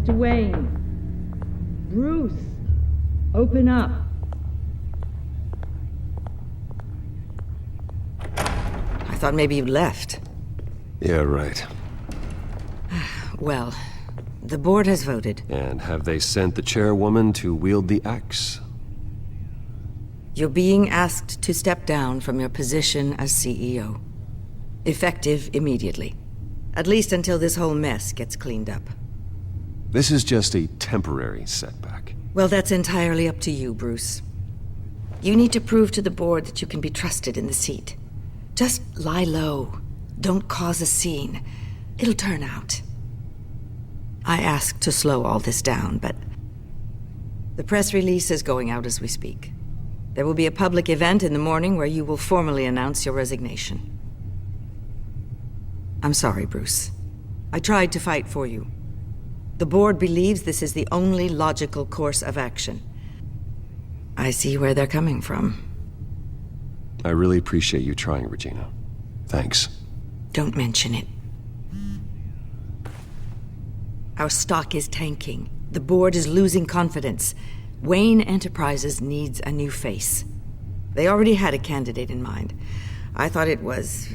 Mr. Wayne. Bruce, open up. I thought maybe you'd left. Yeah, right. Well, the board has voted. And have they sent the chairwoman to wield the axe? You're being asked to step down from your position as CEO. Effective immediately. At least until this whole mess gets cleaned up. This is just a temporary setback. Well, that's entirely up to you, Bruce. You need to prove to the board that you can be trusted in the seat. Just lie low. Don't cause a scene. It'll turn out. I asked to slow all this down, but the press release is going out as we speak. There will be a public event in the morning where you will formally announce your resignation. I'm sorry, Bruce. I tried to fight for you. The board believes this is the only logical course of action. I see where they're coming from. I really appreciate you trying, Regina. Thanks. Don't mention it. Our stock is tanking. The board is losing confidence. Wayne Enterprises needs a new face. They already had a candidate in mind. I thought it was...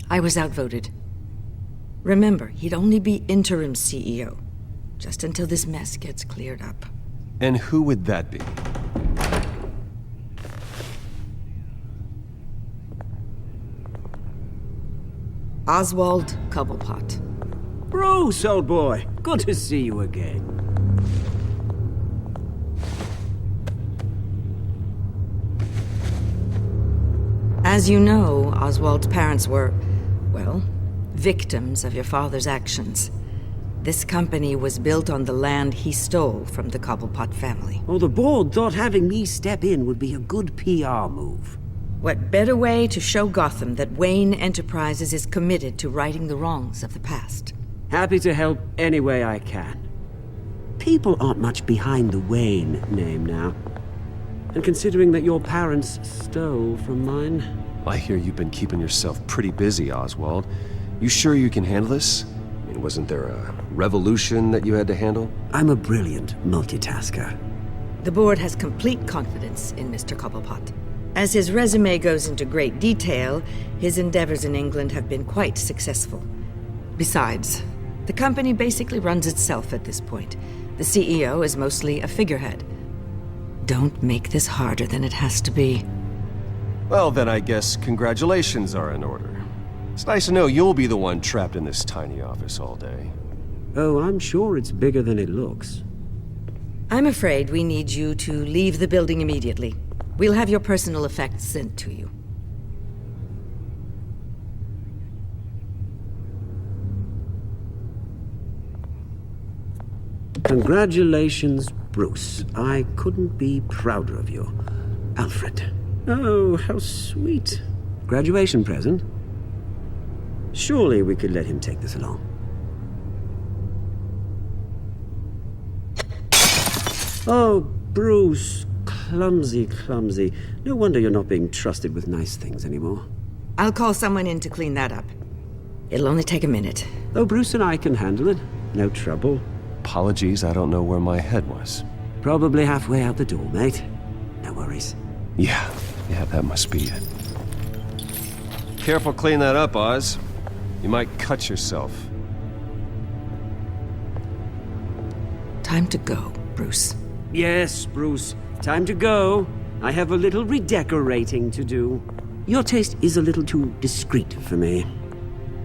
I was outvoted. Remember, he'd only be interim CEO, just until this mess gets cleared up. And who would that be? Oswald Cobblepot. Bruce, old boy. Good to see you again. As you know, Oswald's parents were, well, victims of your father's actions. This company was built on the land he stole from the Cobblepot family. Well, the board thought having me step in would be a good PR move. What better way to show Gotham that Wayne Enterprises is committed to righting the wrongs of the past? Happy to help any way I can. People aren't much behind the Wayne name now. And considering that your parents stole from mine... I hear you've been keeping yourself pretty busy, Oswald. You sure you can handle this? I mean, wasn't there a revolution that you had to handle? I'm a brilliant multitasker. The board has complete confidence in Mr. Cobblepot. As his resume goes into great detail, his endeavors in England have been quite successful. Besides, the company basically runs itself at this point. The CEO is mostly a figurehead. Don't make this harder than it has to be. Well, then I guess congratulations are in order. It's nice to know you'll be the one trapped in this tiny office all day. Oh, I'm sure it's bigger than it looks. I'm afraid we need you to leave the building immediately. We'll have your personal effects sent to you. Congratulations, Bruce. I couldn't be prouder of you. Alfred. Oh, how sweet. Graduation present? Surely we could let him take this along. Oh, Bruce. Clumsy, clumsy. No wonder you're not being trusted with nice things anymore. I'll call someone in to clean that up. It'll only take a minute. Oh, Bruce and I can handle it. No trouble. Apologies, I don't know where my head was. Probably halfway out the door, mate. No worries. Yeah, that must be it. Careful clean that up, Oz. You might cut yourself. Time to go, Bruce. Yes, Bruce. Time to go. I have a little redecorating to do. Your taste is a little too discreet for me.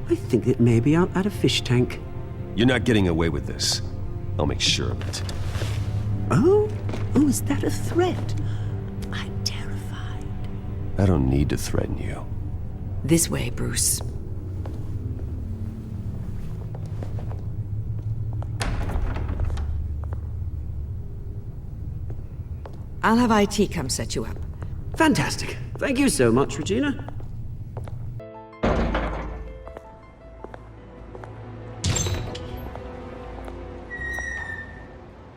I think that maybe I'll add a fish tank. You're not getting away with this. I'll make sure of it. Oh, is that a threat? I'm terrified. I don't need to threaten you. This way, Bruce. I'll have IT come set you up. Fantastic. Thank you so much, Regina.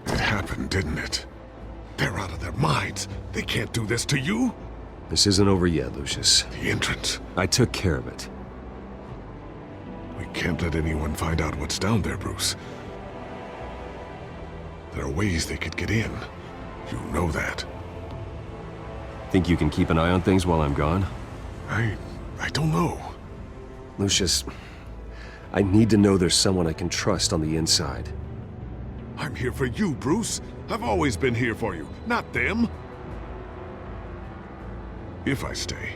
It happened, didn't it? They're out of their minds. They can't do this to you. This isn't over yet, Lucius. The entrance. I took care of it. We Can't let anyone find out what's down there, Bruce. There are ways they could get in. You know that. Think you can keep an eye on things while I'm gone? I don't know. Lucius, I need to know there's someone I can trust on the inside. I'm here for you, Bruce. I've always been here for you, not them. If I stay,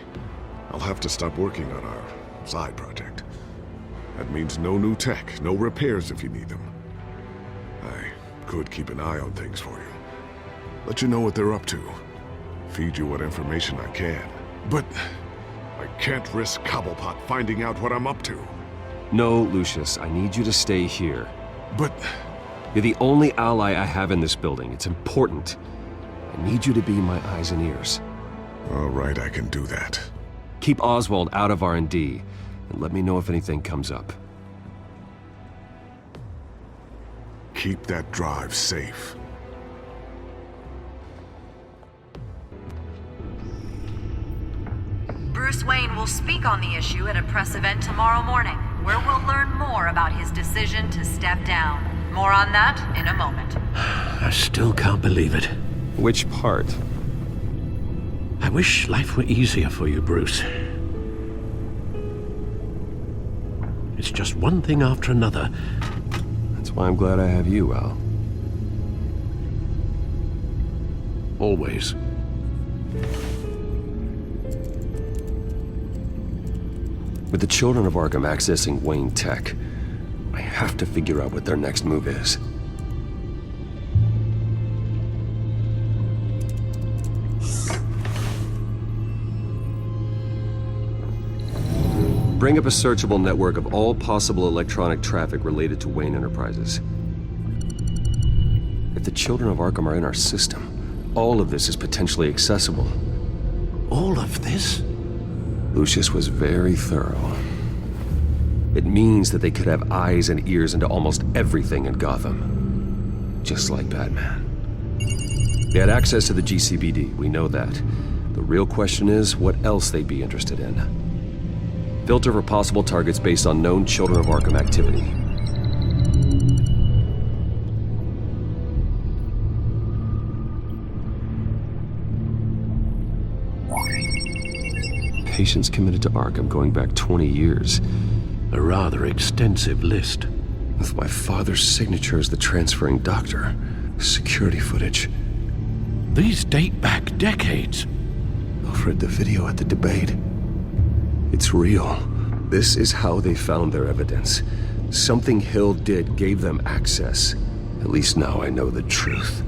I'll have to stop working on our side project. That means no new tech, no repairs if you need them. I could keep an eye on things for you. Let you know what they're up to. Feed you what information I can. But I can't risk Cobblepot finding out what I'm up to. No, Lucius, I need you to stay here. But You're the only ally I have in this building. It's important. I need you to be my eyes and ears. all right, I can do that. Keep Oswald out of R&D, and let me know if anything comes up. Keep that drive safe. Bruce Wayne will speak on the issue at a press event tomorrow morning, where we'll learn more about his decision to step down. More on that in a moment. I still can't believe it. Which part? I wish life were easier for you, Bruce. It's just one thing after another. That's why I'm glad I have you, Al. Always. With the children of Arkham accessing Wayne Tech, I have to figure out what their next move is. Bring up a searchable network of all possible electronic traffic related to Wayne Enterprises. If the children of Arkham are in our system, all of this is potentially accessible. All of this? Lucius was very thorough. It means that they could have eyes and ears into almost everything in Gotham. Just like Batman. They had access to the GCPD, we know that. The real question is what else they'd be interested in. Filter for possible targets based on known Children of Arkham activity. Patients committed to Arkham going back 20 years. A rather extensive list. With my father's signature as the transferring doctor. Security footage. These date back decades. Alfred, the video at the debate. It's real. This is how they found their evidence. Something Hill did gave them access. At least now I know the truth.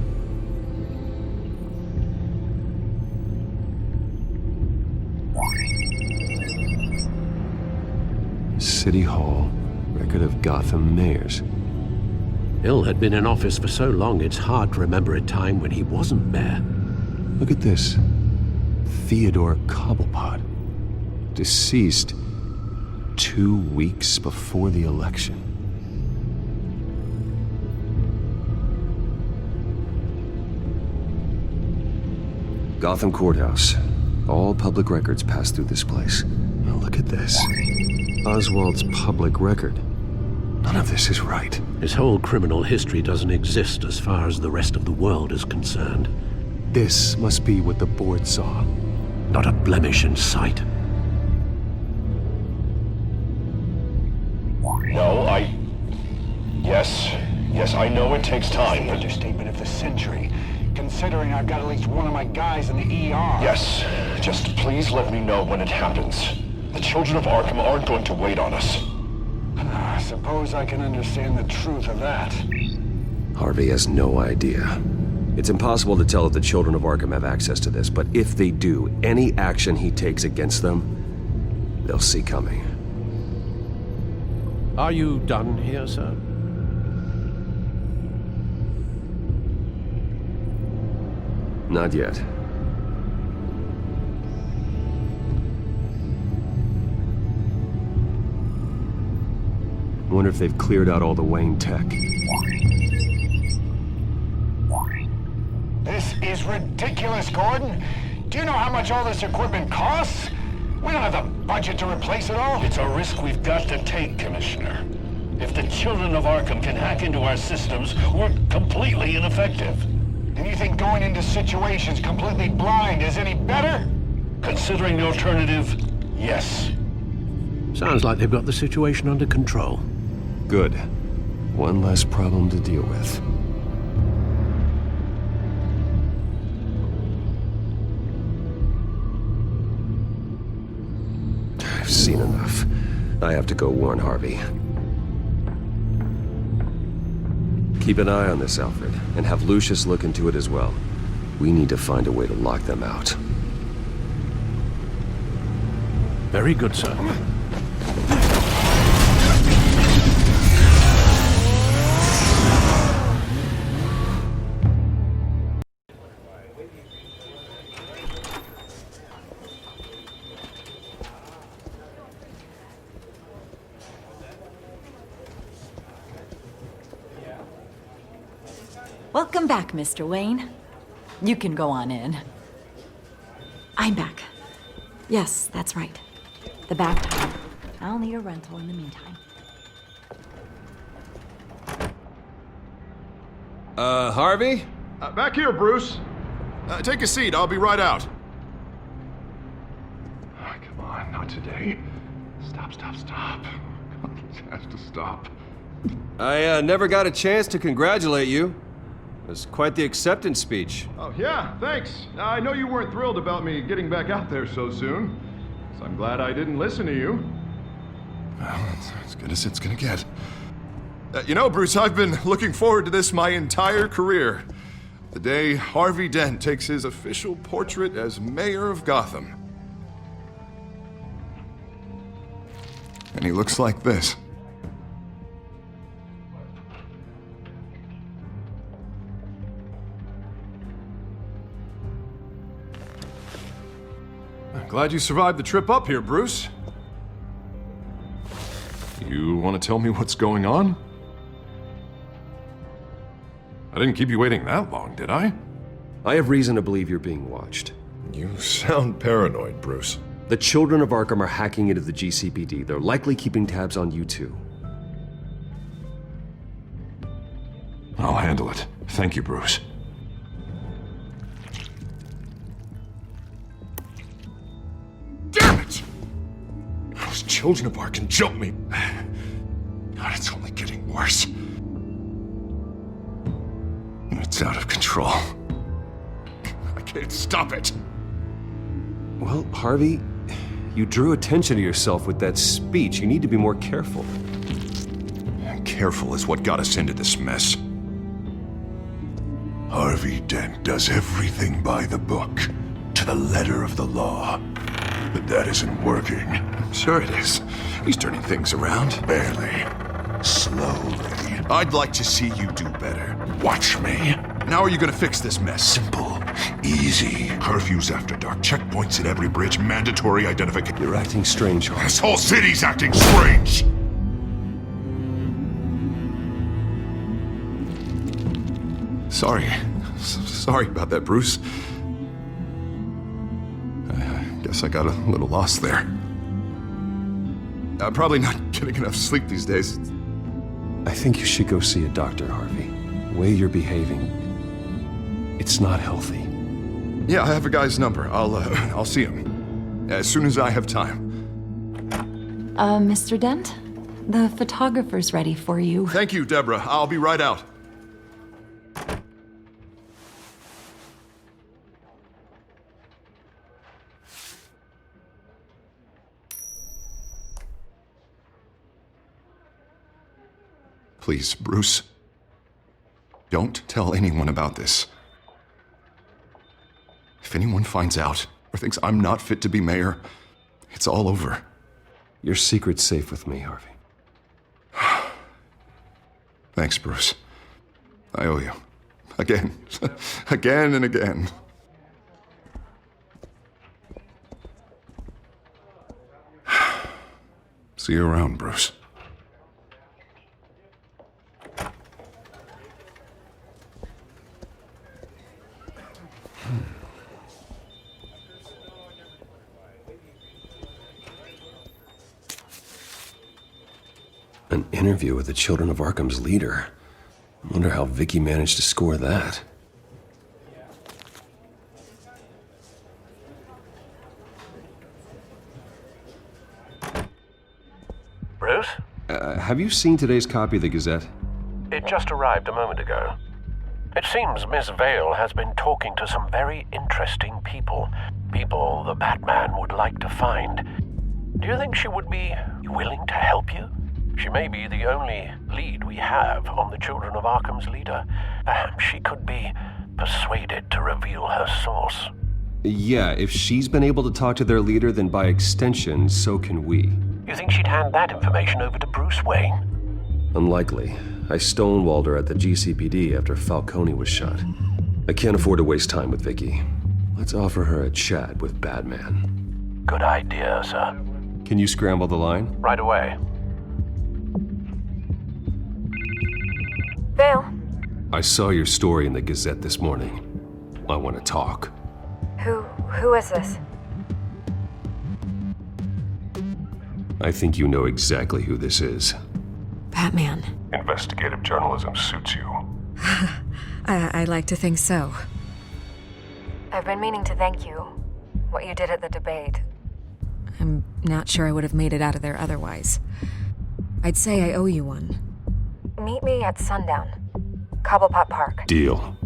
City Hall, record of Gotham mayors. Hill had been in office for so long, it's hard to remember a time when he wasn't mayor. Look at this. Theodore Cobblepot. Deceased 2 weeks before the election. Gotham Courthouse. All public records pass through this place. Now look at this. Oswald's public record. None of this is right. His whole criminal history doesn't exist as far as the rest of the world is concerned. This must be what the board saw. Not a blemish in sight. No, Yes, I know it takes time, The but... understatement of the century, considering I've got at least one of my guys in the ER. Yes, just please let me know when it happens. The children of Arkham aren't going to wait on us. I suppose I can understand the truth of that. Harvey has no idea. It's impossible to tell if the children of Arkham have access to this, but if they do, any action he takes against them, they'll see coming. Are you done here, sir? Not yet. Wonder if they've cleared out all the Wayne tech. This is ridiculous, Gordon. Do you know how much all this equipment costs? We don't have the budget to replace it all. It's a risk we've got to take, Commissioner. If the children of Arkham can hack into our systems, we're completely ineffective. And you think going into situations completely blind is any better? Considering the alternative, yes. Sounds like they've got the situation under control. Good. One less problem to deal with. I've seen enough. I have to go warn Harvey. Keep an eye on this, Alfred, and have Lucius look into it as well. We need to find a way to lock them out. Very good, sir. Welcome back, Mr. Wayne. You can go on in. I'm back. Yes, that's right. The back time. I'll need a rental in the meantime. Harvey? Back here, Bruce. Take a seat. I'll be right out. Oh, come on, not today. Stop. God, this has to stop. I never got a chance to congratulate you. It was quite the acceptance speech. Oh, yeah, thanks. I know you weren't thrilled about me getting back out there so soon. So I'm glad I didn't listen to you. Well, that's as good as it's gonna get. You know, Bruce, I've been looking forward to this my entire career. The day Harvey Dent takes his official portrait as mayor of Gotham. And he looks like this. I'm glad you survived the trip up here, Bruce. You want to tell me what's going on? I didn't keep you waiting that long, did I? I have reason to believe you're being watched. You sound paranoid, Bruce. The children of Arkham are hacking into the GCPD. They're likely keeping tabs on you too. I'll handle it. Thank you, Bruce. Damn it! Those children of Arkham jumped me. God, it's only getting worse. It's out of control. I can't stop it. Well, Harvey, you drew attention to yourself with that speech. You need to be more careful. Careful is what got us into this mess. Harvey Dent does everything by the book, to the letter of the law. But that isn't working. Sure it is. He's turning things around. Barely. Slowly. I'd like to see you do better. Watch me. And how are you gonna fix this mess? Simple. Easy. Curfews after dark. Checkpoints at every bridge. Mandatory identification. You're acting strange, Harvey. This whole city's acting strange! Sorry about that, Bruce. I guess I got a little lost there. I'm probably not getting enough sleep these days. I think you should go see a doctor, Harvey. The way you're behaving, it's not healthy. Yeah, I have a guy's number. I'll see him as soon as I have time. Mr. Dent? The photographer's ready for you. Thank you, Deborah. I'll be right out. Please, Bruce, don't tell anyone about this. If anyone finds out or thinks I'm not fit to be mayor, it's all over. Your secret's safe with me, Harvey. Thanks, Bruce. I owe you. Again. Again and again. See you around, Bruce. An interview with the Children of Arkham's leader. I wonder how Vicky managed to score that. Bruce? Have you seen today's copy of the Gazette? It just arrived a moment ago. It seems Miss Vale has been talking to some very interesting people. People the Batman would like to find. Do you think she would be willing to help you? She may be the only lead we have on the Children of Arkham's leader. Perhaps she could be persuaded to reveal her source. Yeah, if she's been able to talk to their leader, then by extension, so can we. You think she'd hand that information over to Bruce Wayne? Unlikely. I stonewalled her at the GCPD after Falcone was shot. I can't afford to waste time with Vicky. Let's offer her a chat with Batman. Good idea, sir. Can you scramble the line? Right away. Vale. I saw your story in the Gazette this morning. I want to talk. Who is this? I think you know exactly who this is. Batman. Investigative journalism suits you. I like to think so. I've been meaning to thank you. What you did at the debate. I'm not sure I would have made it out of there otherwise. I'd say I owe you one. Meet me at sundown. Cobblepot Park. Deal.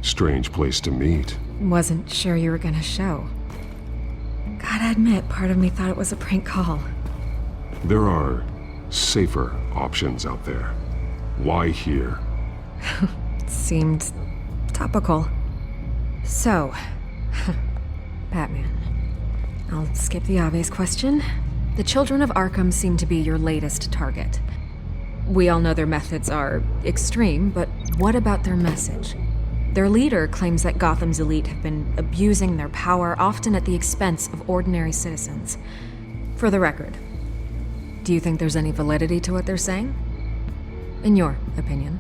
Strange place to meet. Wasn't sure you were gonna show. Gotta admit, part of me thought it was a prank call. There are safer options out there. Why here? Seemed topical. So, Batman. I'll skip the obvious question. The Children of Arkham seem to be your latest target. We all know their methods are extreme, but what about their message? Their leader claims that Gotham's elite have been abusing their power, often at the expense of ordinary citizens. For the record, do you think there's any validity to what they're saying? In your opinion?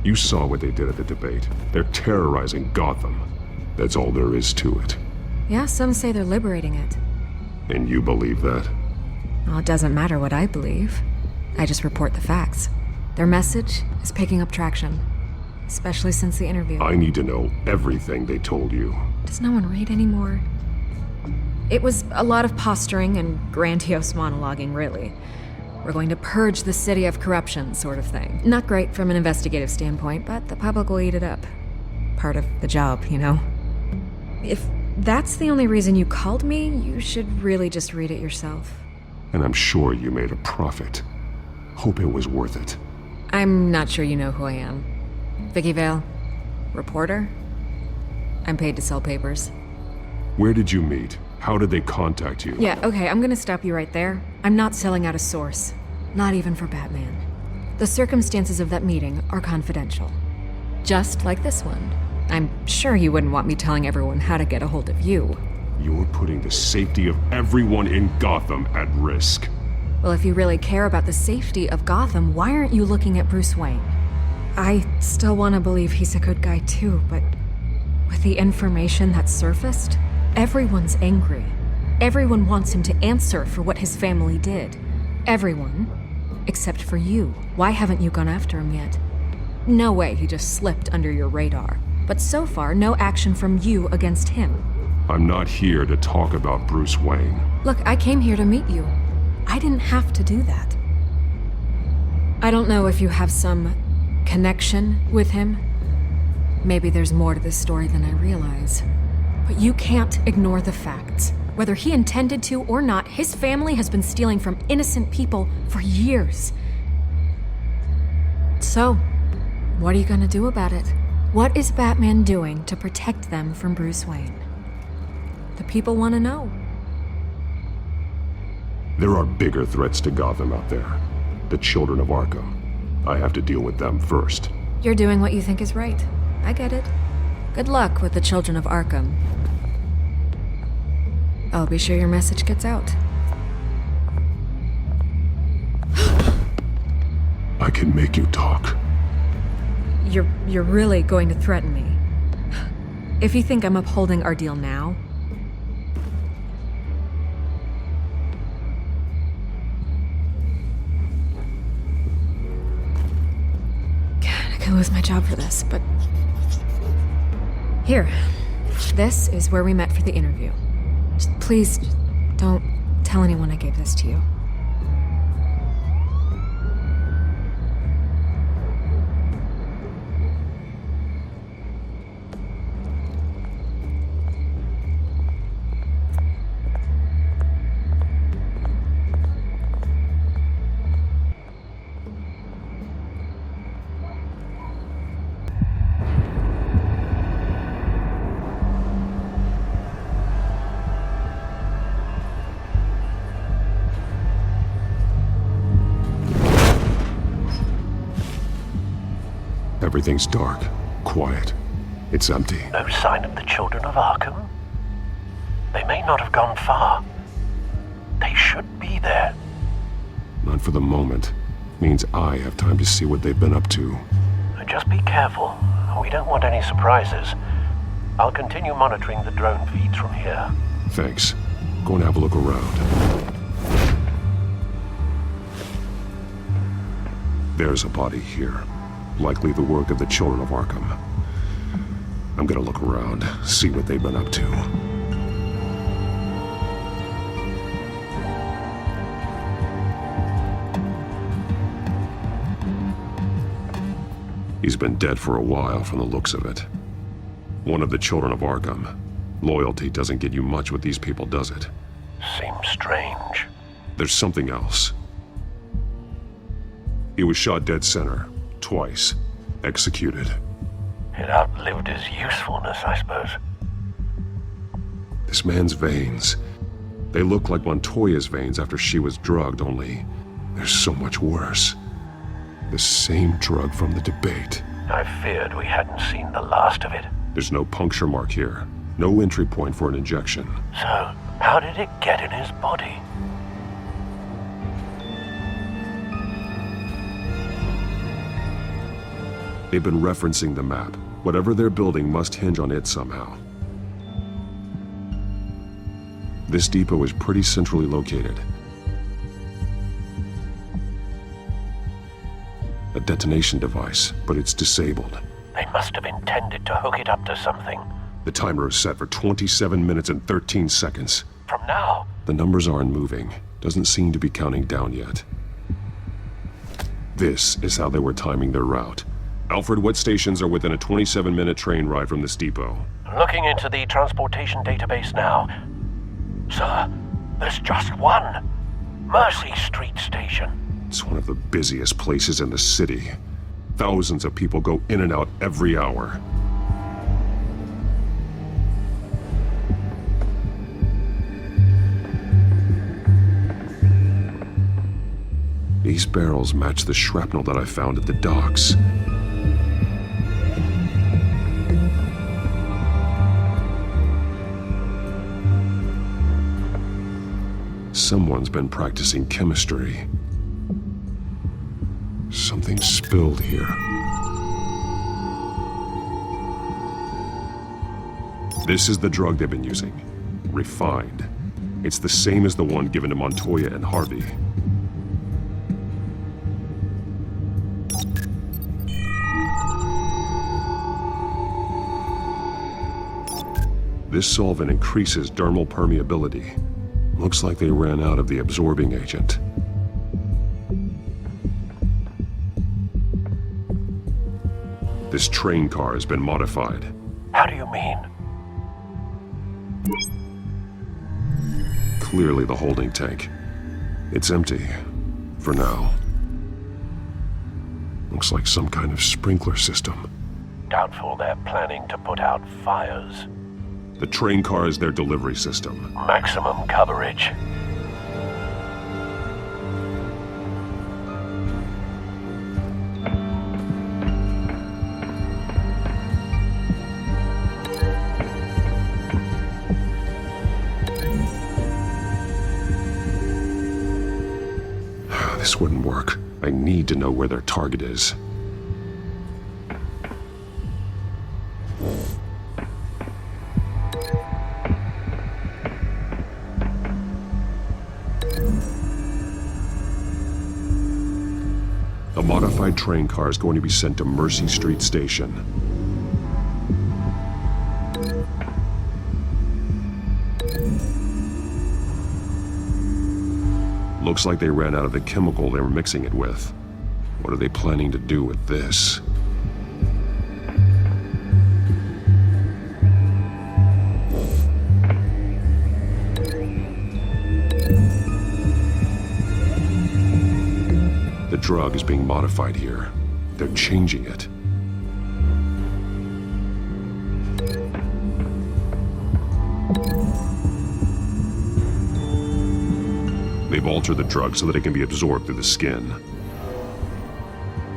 You saw what they did at the debate. They're terrorizing Gotham. That's all there is to it. Yeah, some say they're liberating it. And you believe that? Well, it doesn't matter what I believe. I just report the facts. Their message is picking up traction, especially since the interview. I need to know everything they told you. Does no one read anymore? It was a lot of posturing and grandiose monologuing, really. We're going to purge the city of corruption, sort of thing. Not great from an investigative standpoint, but the public will eat it up. Part of the job, you know? If that's the only reason you called me, you should really just read it yourself. And I'm sure you made a profit. Hope it was worth it. I'm not sure you know who I am. Vicky Vale, reporter. I'm paid to sell papers. Where did you meet? How did they contact you? Yeah, okay, I'm gonna stop you right there. I'm not selling out a source. Not even for Batman. The circumstances of that meeting are confidential. Just like this one. I'm sure you wouldn't want me telling everyone how to get a hold of you. You're putting the safety of everyone in Gotham at risk. Well, if you really care about the safety of Gotham, why aren't you looking at Bruce Wayne? I still want to believe he's a good guy too, but with the information that's surfaced, everyone's angry. Everyone wants him to answer for what his family did. Everyone, except for you. Why haven't you gone after him yet? No way he just slipped under your radar. But so far, no action from you against him. I'm not here to talk about Bruce Wayne. Look, I came here to meet you. I didn't have to do that. I don't know if you have some connection with him. Maybe there's more to this story than I realize. But you can't ignore the facts. Whether he intended to or not, his family has been stealing from innocent people for years. So, what are you gonna do about it? What is Batman doing to protect them from Bruce Wayne? The people want to know. There are bigger threats to Gotham out there. The Children of Arkham. I have to deal with them first. You're doing what you think is right. I get it. Good luck with the Children of Arkham. I'll be sure your message gets out. I can make you talk. You're really going to threaten me? If you think I'm upholding our deal now... God, I could lose my job for this, but... Here. This is where we met for the interview. Just please, don't tell anyone I gave this to you. Everything's dark, quiet. It's empty. No sign of the children of Arkham? They may not have gone far. They should be there. Not for the moment. Means I have time to see what they've been up to. Just be careful. We don't want any surprises. I'll continue monitoring the drone feeds from here. Thanks. Go and have a look around. There's a body here. Likely the work of the children of Arkham. I'm gonna look around, see what they've been up to. He's been dead for a while from the looks of it. One of the children of Arkham. Loyalty doesn't get you much with these people, does it? Seems strange. There's something else. He was shot dead center. Twice. Executed. It outlived his usefulness, I suppose. This man's veins. They look like Montoya's veins after she was drugged, only they're so much worse. The same drug from the debate. I feared we hadn't seen the last of it. There's no puncture mark here. No entry point for an injection. So, how did it get in his body? They've been referencing the map. Whatever they're building must hinge on it somehow. This depot is pretty centrally located. A detonation device, but it's disabled. They must have intended to hook it up to something. The timer is set for 27 minutes and 13 seconds. From now? The numbers aren't moving. Doesn't seem to be counting down yet. This is how they were timing their route. Alfred, what stations are within a 27-minute train ride from this depot? Looking into the transportation database now. Sir, there's just one. Mercy Street Station. It's one of the busiest places in the city. Thousands of people go in and out every hour. These barrels match the shrapnel that I found at the docks. Someone's been practicing chemistry. Something spilled here. This is the drug they've been using. Refined. It's the same as the one given to Montoya and Harvey. This solvent increases dermal permeability. Looks like they ran out of the absorbing agent. This train car has been modified. How do you mean? Clearly the holding tank. It's empty. For now. Looks like some kind of sprinkler system. Doubtful they're planning to put out fires. The train car is their delivery system. Maximum coverage. This wouldn't work. I need to know where their target is. A modified train car is going to be sent to Mercy Street Station. Looks like they ran out of the chemical they were mixing it with. What are they planning to do with this? The drug is being modified here. They're changing it. They've altered the drug so that it can be absorbed through the skin.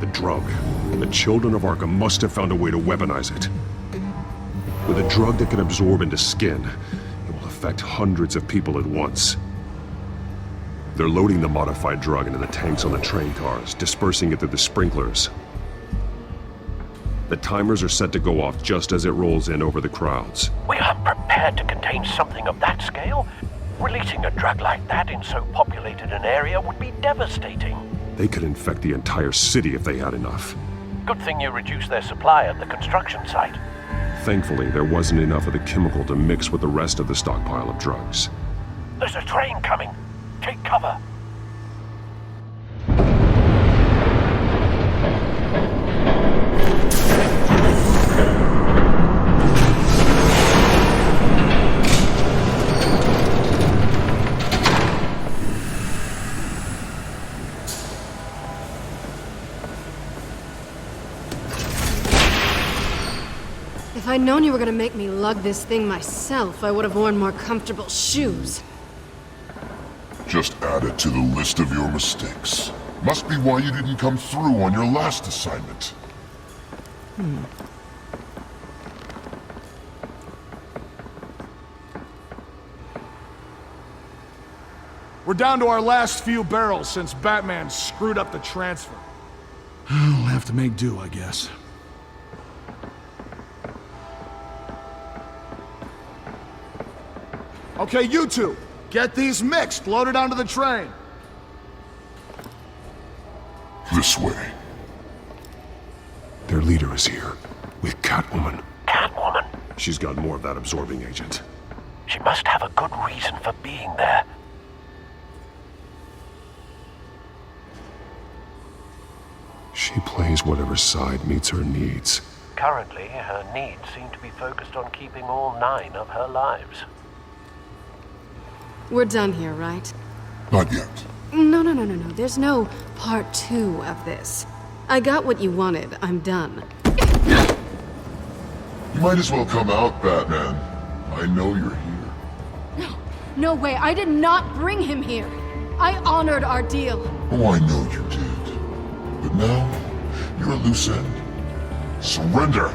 The drug. The children of Arkham must have found a way to weaponize it. With a drug that can absorb into skin, it will affect hundreds of people at once. They're loading the modified drug into the tanks on the train cars, dispersing it through the sprinklers. The timers are set to go off just as it rolls in over the crowds. We aren't prepared to contain something of that scale. Releasing a drug like that in so populated an area would be devastating. They could infect the entire city if they had enough. Good thing you reduced their supply at the construction site. Thankfully, there wasn't enough of the chemical to mix with the rest of the stockpile of drugs. There's a train coming. Take cover. If I'd known you were gonna make me lug this thing myself, I would have worn more comfortable shoes. Just add it to the list of your mistakes. Must be why you didn't come through on your last assignment. We're down to our last few barrels since Batman screwed up the transfer. We'll have to make do, I guess. Okay, you two, get these mixed, loaded onto the train. This way. Their leader is here, with Catwoman. Catwoman? She's got more of that absorbing agent. She must have a good reason for being there. She plays whatever side meets her needs. Currently, her needs seem to be focused on keeping all 9 of her lives. We're done here, right? Not yet. No. There's no part 2 of this. I got what you wanted. I'm done. You might as well come out, Batman. I know you're here. No way. I did not bring him here. I honored our deal. Oh, I know you did. But now, you're a loose end. Surrender!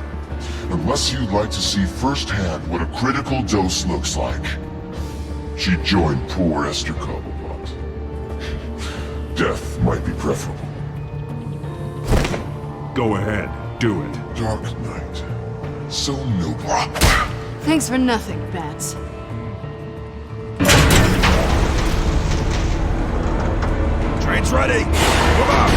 Unless you'd like to see firsthand what a critical dose looks like. She joined poor Esther Cobblepot. Death might be preferable. Go ahead, do it. Dark Knight. So noble. Thanks for nothing, Bats. Train's ready! Move out!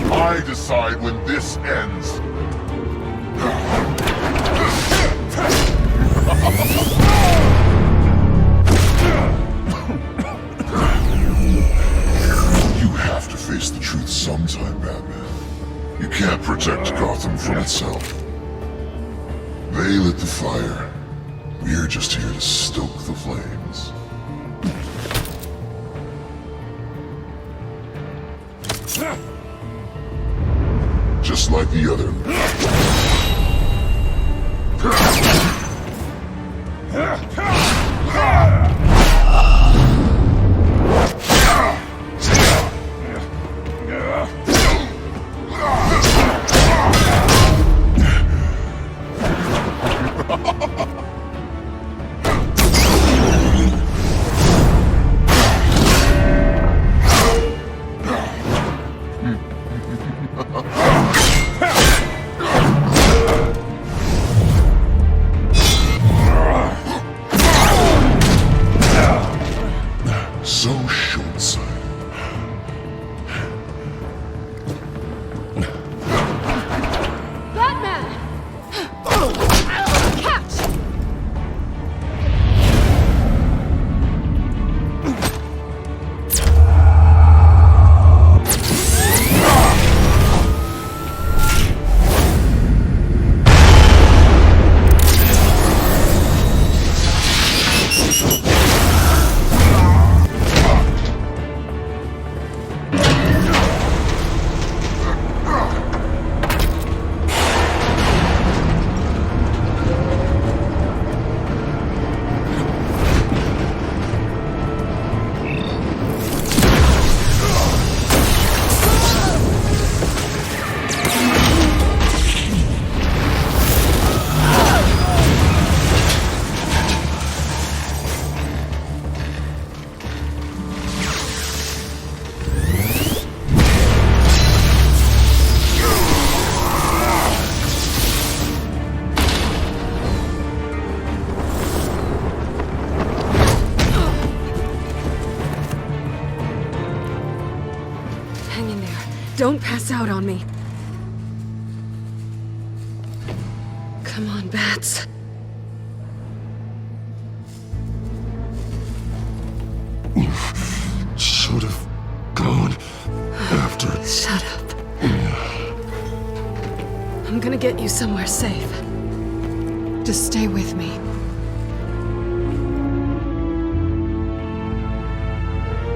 I decide when this ends. time, Batman. You can't protect Gotham from itself. They lit the fire. We're just here to stoke the flames. Just like the other. So short-sighted. Batman! Catch! Hang in there. Don't pass out on me. Come on, Bats. You should have gone after. Shut up. I'm gonna get you somewhere safe. Just stay with me.